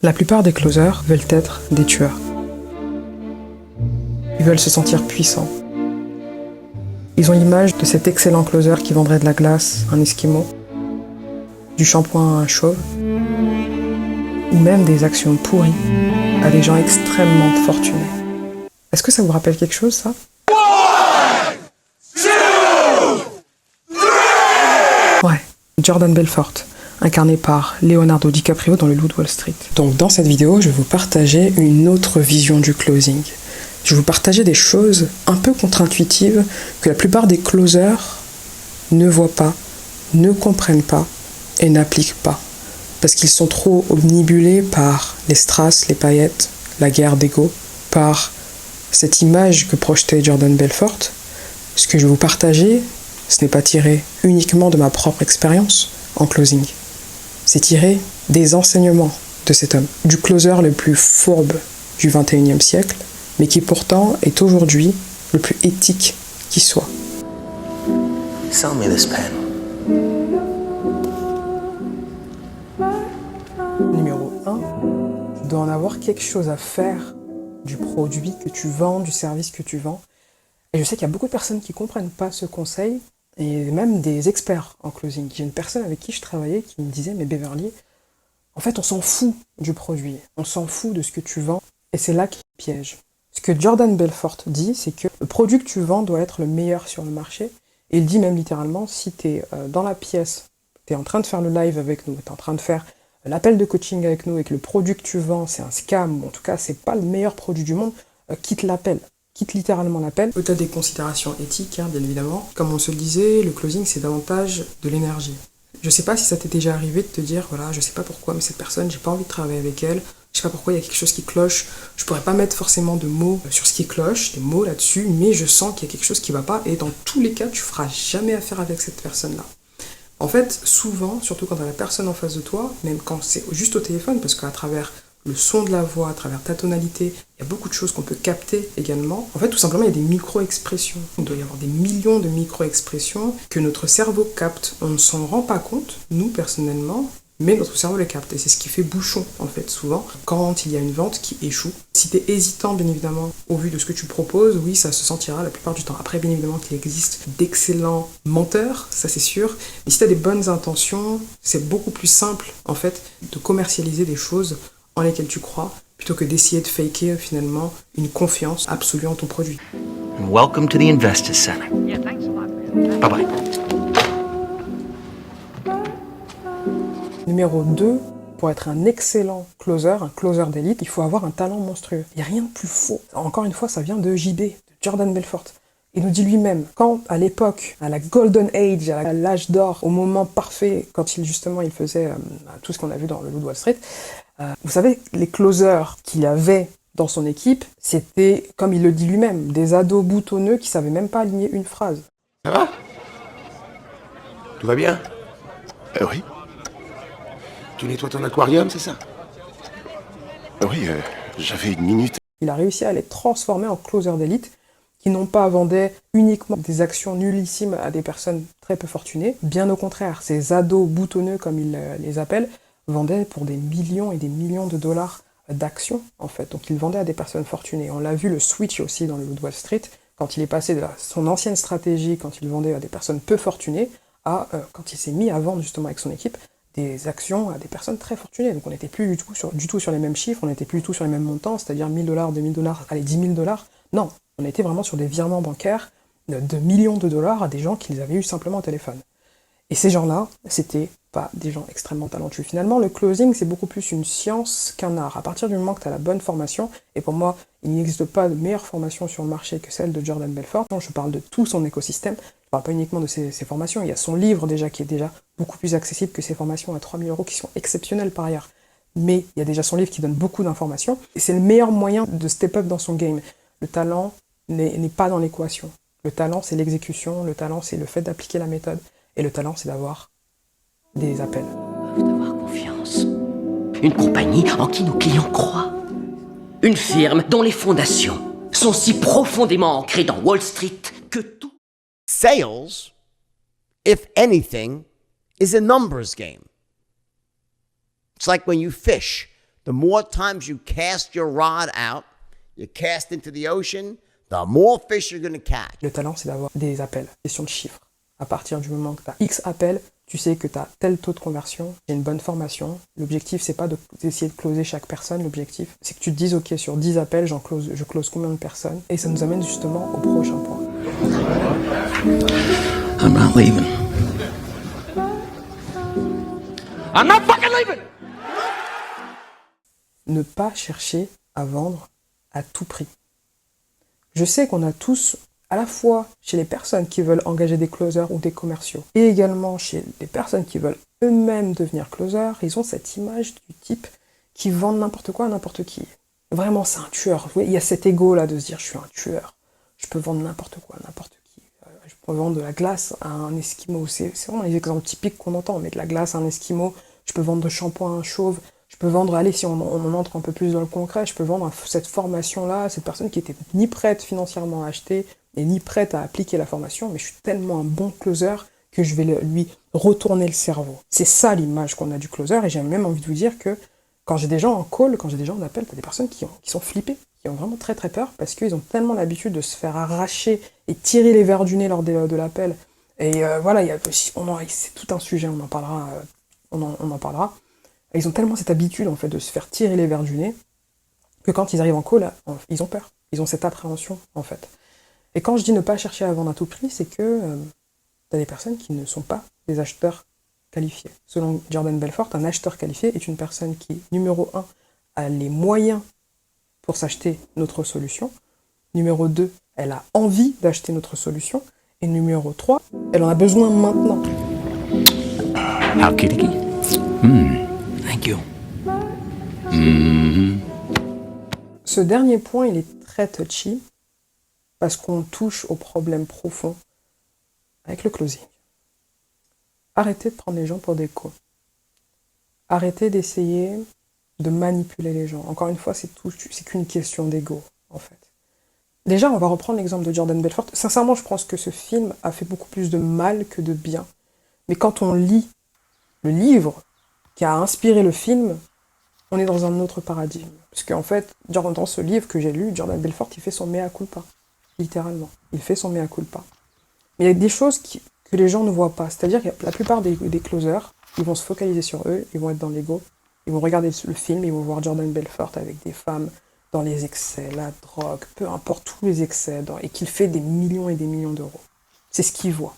La plupart des closers veulent être des tueurs. Ils veulent se sentir puissants. Ils ont l'image de cet excellent closer qui vendrait de la glace à un esquimau, du shampoing à un chauve, ou même des actions pourries à des gens extrêmement fortunés. Est-ce que ça vous rappelle quelque chose, ça? Ouais, Jordan Belfort, incarné par Leonardo DiCaprio dans Le Loup de Wall Street. Donc dans cette vidéo, je vais vous partager une autre vision du closing. Je vais vous partager des choses un peu contre-intuitives que la plupart des closers ne voient pas, ne comprennent pas et n'appliquent pas. Parce qu'ils sont trop omnibulés par les strass, les paillettes, la guerre d'ego, par cette image que projetait Jordan Belfort. Ce que je vais vous partager, ce n'est pas tiré uniquement de ma propre expérience en closing. C'est tiré des enseignements de cet homme, du closer le plus fourbe du XXIe siècle, mais qui pourtant est aujourd'hui le plus éthique qui soit. Sell me this pen. Numéro 1, tu dois en avoir quelque chose à faire du produit que tu vends, du service que tu vends. Et je sais qu'il y a beaucoup de personnes qui ne comprennent pas ce conseil, et même des experts en closing. J'ai une personne avec qui je travaillais qui me disait « Mais Beverly, en fait on s'en fout du produit, on s'en fout de ce que tu vends, et c'est là qu'il piège. » Ce que Jordan Belfort dit, c'est que le produit que tu vends doit être le meilleur sur le marché. Et il dit même littéralement, si tu es dans la pièce, tu es en train de faire le live avec nous, tu es en train de faire l'appel de coaching avec nous et que le produit que tu vends, c'est un scam, ou en tout cas, c'est pas le meilleur produit du monde, quitte l'appel. Quitte littéralement l'appel. Peut-être des considérations éthiques, bien évidemment. Comme on se le disait, le closing, c'est davantage de l'énergie. Je sais pas si ça t'est déjà arrivé de te dire, voilà, je sais pas pourquoi, mais cette personne, j'ai pas envie de travailler avec elle, je sais pas pourquoi il y a quelque chose qui cloche, je pourrais pas mettre forcément de mots sur ce qui cloche, des mots là-dessus, mais je sens qu'il y a quelque chose qui va pas, et dans tous les cas, tu feras jamais affaire avec cette personne-là. En fait, souvent, surtout quand tu as la personne en face de toi, même quand c'est juste au téléphone, parce qu'à travers le son de la voix, à travers ta tonalité, il y a beaucoup de choses qu'on peut capter également. En fait, tout simplement, il y a des micro-expressions. Il doit y avoir des millions de micro-expressions que notre cerveau capte. On ne s'en rend pas compte, nous, personnellement, mais notre cerveau les capte. Et c'est ce qui fait bouchon, en fait, souvent, quand il y a une vente qui échoue. Si tu es hésitant, bien évidemment, au vu de ce que tu proposes, oui, ça se sentira la plupart du temps. Après, bien évidemment, qu'il existe d'excellents menteurs, ça c'est sûr. Mais si tu as des bonnes intentions, c'est beaucoup plus simple, en fait, de commercialiser des choses en lesquelles tu crois, plutôt que d'essayer de faker, finalement, une confiance absolue en ton produit. And welcome to the Investors Center. Yeah, thanks a lot. Bye-bye. Numéro 2, pour être un excellent closer, un closer d'élite, il faut avoir un talent monstrueux. Il n'y a rien de plus faux. Encore une fois, ça vient de JB, de Jordan Belfort. Il nous dit lui-même, quand à l'époque, à la Golden Age, à l'âge d'or, au moment parfait, quand il faisait tout ce qu'on a vu dans Le Loup de Wall Street, vous savez, les closers qu'il avait dans son équipe, c'était, comme il le dit lui-même, des ados boutonneux qui savaient même pas aligner une phrase. Ça va? Tout va bien? Oui. Tu nettoies ton aquarium, c'est ça? Oui, j'avais une minute. Il a réussi à les transformer en closers d'élite, qui non pas vendaient uniquement des actions nullissimes à des personnes très peu fortunées, bien au contraire, ces ados boutonneux, comme il les appelle, vendaient pour des millions et des millions de dollars d'actions, en fait. Donc il vendait à des personnes fortunées. On l'a vu le switch aussi dans Le Loup de Wall Street, quand il est passé de son ancienne stratégie, quand il vendait à des personnes peu fortunées, à quand il s'est mis à vendre justement avec son équipe des actions à des personnes très fortunées. Donc on n'était plus du tout sur les mêmes chiffres, on n'était plus du tout sur les mêmes montants, c'est-à-dire 1 000 $, 2 000 $, allez, 10 000 $. Non, on était vraiment sur des virements bancaires de millions de dollars à des gens qui les avaient eu simplement au téléphone. Et ces gens-là, c'était pas des gens extrêmement talentueux. Finalement, le closing, c'est beaucoup plus une science qu'un art. À partir du moment que tu as la bonne formation, et pour moi, il n'existe pas de meilleure formation sur le marché que celle de Jordan Belfort. Je parle de tout son écosystème, je parle pas uniquement de ses formations. Il y a son livre déjà qui est déjà beaucoup plus accessible que ses formations à 3 000 € qui sont exceptionnelles par ailleurs. Mais il y a déjà son livre qui donne beaucoup d'informations, et c'est le meilleur moyen de step up dans son game. Le talent n'est pas dans l'équation. Le talent, c'est l'exécution, le talent, c'est le fait d'appliquer la méthode, et le talent, c'est d'avoir des appels. D'avoir confiance. Une compagnie en qui nos clients croient. Une firme dont les fondations sont si profondément ancrées dans Wall Street que tout... Sales, if anything, is a numbers game. It's like when you fish. the more times you cast your rod out, you cast into the ocean, the more fish you're going to catch. Le talent, c'est d'avoir des appels, question de chiffres. À partir du moment que tu as X appels, tu sais que tu as tel taux de conversion, j'ai une bonne formation. L'objectif, c'est pas d'essayer de closer chaque personne. L'objectif, c'est que tu te dises, OK, sur 10 appels, je close combien de personnes? Et ça nous amène justement au prochain point. I'm not leaving. I'm not fucking leaving! Ne pas chercher à vendre à tout prix. Je sais qu'on a tous, à la fois chez les personnes qui veulent engager des closers ou des commerciaux, et également chez les personnes qui veulent eux-mêmes devenir closers, ils ont cette image du type qui vend n'importe quoi à n'importe qui. Vraiment, c'est un tueur. Il y a cet ego-là de se dire, je suis un tueur. Je peux vendre n'importe quoi à n'importe qui. Je peux vendre de la glace à un esquimau. C'est vraiment les exemples typiques qu'on entend, mais de la glace à un esquimau. Je peux vendre de shampoing à un chauve. Je peux vendre, allez, si on en entre un peu plus dans le concret, je peux vendre cette formation-là à cette personne qui était ni prête financièrement à acheter et ni prête à appliquer la formation, mais je suis tellement un bon closer que je vais lui retourner le cerveau. C'est ça l'image qu'on a du closer, et j'ai même envie de vous dire que quand j'ai des gens en call, quand j'ai des gens en appel, t'as des personnes qui sont flippées, qui ont vraiment très très peur, parce qu'ils ont tellement l'habitude de se faire arracher et tirer les verres du nez lors de l'appel. Et voilà, c'est tout un sujet, on en parlera. On en parlera. Ils ont tellement cette habitude en fait de se faire tirer les verres du nez que quand ils arrivent en call, ils ont peur. Ils ont cette appréhension en fait. Et quand je dis ne pas chercher à vendre à tout prix, c'est que t'as des personnes qui ne sont pas des acheteurs qualifiés. Selon Jordan Belfort, un acheteur qualifié est une personne qui, numéro 1, a les moyens pour s'acheter notre solution. Numéro 2, elle a envie d'acheter notre solution. Et numéro 3, elle en a besoin maintenant. How kitty? Thank you. Ce dernier point, il est très touchy parce qu'on touche au problème profond avec le closing. Arrêtez de prendre les gens pour des cons. Arrêtez d'essayer de manipuler les gens. Encore une fois, c'est qu'une question d'ego, en fait. Déjà, on va reprendre l'exemple de Jordan Belfort. Sincèrement, je pense que ce film a fait beaucoup plus de mal que de bien. Mais quand on lit le livre qui a inspiré le film, on est dans un autre paradigme. Parce qu'en fait, dans ce livre que j'ai lu, Jordan Belfort, il fait son mea culpa. Littéralement. Il fait son mea culpa. Mais il y a des choses que les gens ne voient pas. C'est-à-dire que la plupart des closers, ils vont se focaliser sur eux, ils vont être dans l'ego, ils vont regarder le film, ils vont voir Jordan Belfort avec des femmes dans les excès, la drogue, peu importe tous les excès, et qu'il fait des millions et des millions d'euros. C'est ce qu'ils voient.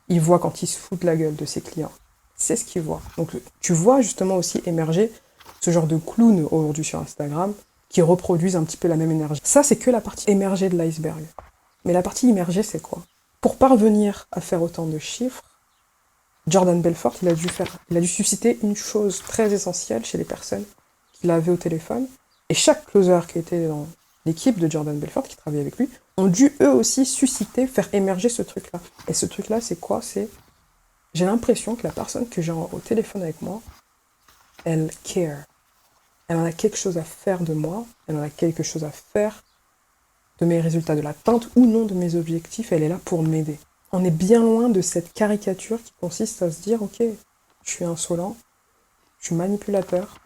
Ils voient quand il se fout de la gueule de ses clients. C'est ce qu'ils voient. Donc tu vois justement aussi émerger ce genre de clowns aujourd'hui sur Instagram qui reproduisent un petit peu la même énergie. Ça, c'est que la partie émergée de l'iceberg. Mais la partie immergée, c'est quoi? Pour parvenir à faire autant de chiffres, Jordan Belfort, il a dû susciter une chose très essentielle chez les personnes qu'il avait au téléphone. Et chaque closer qui était dans l'équipe de Jordan Belfort, qui travaillait avec lui, ont dû eux aussi susciter, faire émerger ce truc-là. Et ce truc-là, c'est quoi? J'ai l'impression que la personne que j'ai au téléphone avec moi, elle care. Elle en a quelque chose à faire de moi, elle en a quelque chose à faire de mes résultats, de l'atteinte ou non de mes objectifs, elle est là pour m'aider. On est bien loin de cette caricature qui consiste à se dire, ok, je suis insolent, je suis manipulateur,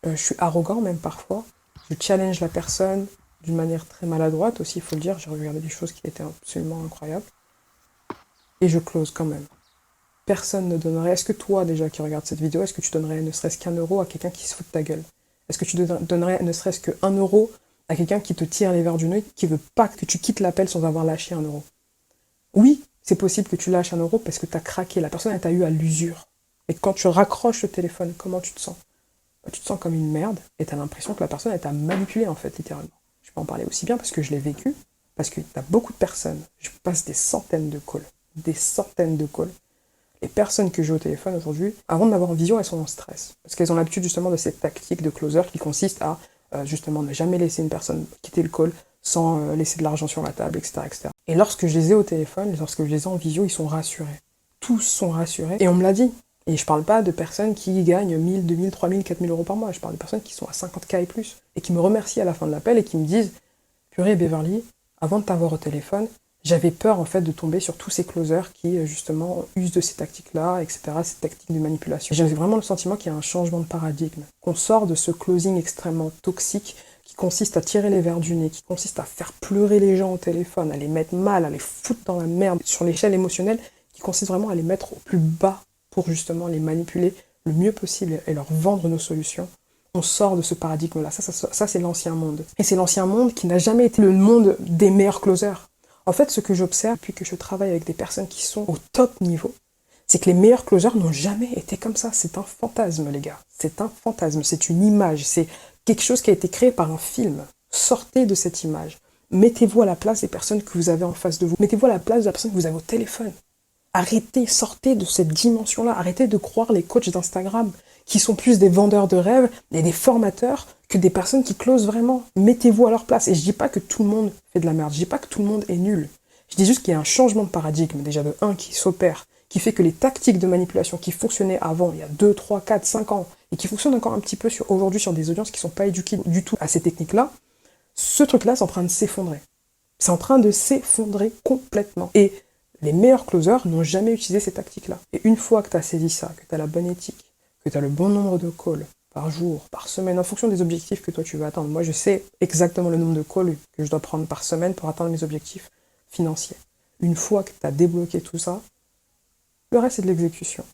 je suis arrogant même parfois, je challenge la personne d'une manière très maladroite aussi, il faut le dire, j'ai regardé des choses qui étaient absolument incroyables, et je close quand même. Personne ne donnerait, est-ce que toi déjà qui regardes cette vidéo, est-ce que tu donnerais ne serait-ce qu'un euro à quelqu'un qui se fout de ta gueule? Est-ce que tu donnerais ne serait-ce qu'un euro à quelqu'un qui te tire les verres du nez, qui veut pas que tu quittes l'appel sans avoir lâché un euro? Oui, c'est possible que tu lâches un euro parce que tu as craqué, la personne elle t'a eu à l'usure. Et quand tu raccroches le téléphone, comment tu te sens? Tu te sens comme une merde et tu as l'impression que la personne elle t'a manipulé en fait, littéralement. Je peux en parler aussi bien parce que je l'ai vécu, parce que tu as beaucoup de personnes, je passe des centaines de calls. Les personnes que j'ai au téléphone aujourd'hui, avant de m'avoir en visio, elles sont en stress. Parce qu'elles ont l'habitude justement de cette tactique de closer qui consiste à justement ne jamais laisser une personne quitter le call sans laisser de l'argent sur la table, etc., etc. Et lorsque je les ai au téléphone, lorsque je les ai en visio, ils sont rassurés. Tous sont rassurés. Et on me l'a dit. Et je parle pas de personnes qui gagnent 1000, 2000, 3000, 4000 euros par mois. Je parle de personnes qui sont à 50K et plus. Et qui me remercient à la fin de l'appel et qui me disent « Purée Beverly, avant de t'avoir au téléphone, J'avais peur en fait de tomber sur tous ces closers qui justement usent de ces tactiques-là, etc., ces tactiques de manipulation. J'avais vraiment le sentiment qu'il y a un changement de paradigme, qu'on sort de ce closing extrêmement toxique qui consiste à tirer les verres du nez, qui consiste à faire pleurer les gens au téléphone, à les mettre mal, à les foutre dans la merde sur l'échelle émotionnelle, qui consiste vraiment à les mettre au plus bas pour justement les manipuler le mieux possible et leur vendre nos solutions. On sort de ce paradigme-là. Ça c'est l'ancien monde. Et c'est l'ancien monde qui n'a jamais été le monde des meilleurs closers. En fait, ce que j'observe depuis que je travaille avec des personnes qui sont au top niveau, c'est que les meilleurs closers n'ont jamais été comme ça. C'est un fantasme, les gars. C'est un fantasme, c'est une image, c'est quelque chose qui a été créé par un film. Sortez de cette image. Mettez-vous à la place des personnes que vous avez en face de vous. Mettez-vous à la place de la personne que vous avez au téléphone. Arrêtez, sortez de cette dimension-là. Arrêtez de croire les coachs d'Instagram qui sont plus des vendeurs de rêves et des formateurs que des personnes qui closent vraiment. Mettez-vous à leur place. Et je dis pas que tout le monde fait de la merde. Je dis pas que tout le monde est nul. Je dis juste qu'il y a un changement de paradigme, déjà de 1 qui s'opère, qui fait que les tactiques de manipulation qui fonctionnaient avant, il y a 2, 3, 4, 5 ans, et qui fonctionnent encore un petit peu aujourd'hui sur des audiences qui sont pas éduquées du tout à ces techniques-là, ce truc-là, c'est en train de s'effondrer. C'est en train de s'effondrer complètement. Et les meilleurs closers n'ont jamais utilisé ces tactiques-là. Et une fois que tu as saisi ça, que tu as la bonne éthique, que tu as le bon nombre de calls par jour, par semaine, en fonction des objectifs que toi tu veux atteindre. Moi, je sais exactement le nombre de calls que je dois prendre par semaine pour atteindre mes objectifs financiers. Une fois que tu as débloqué tout ça, le reste, c'est de l'exécution.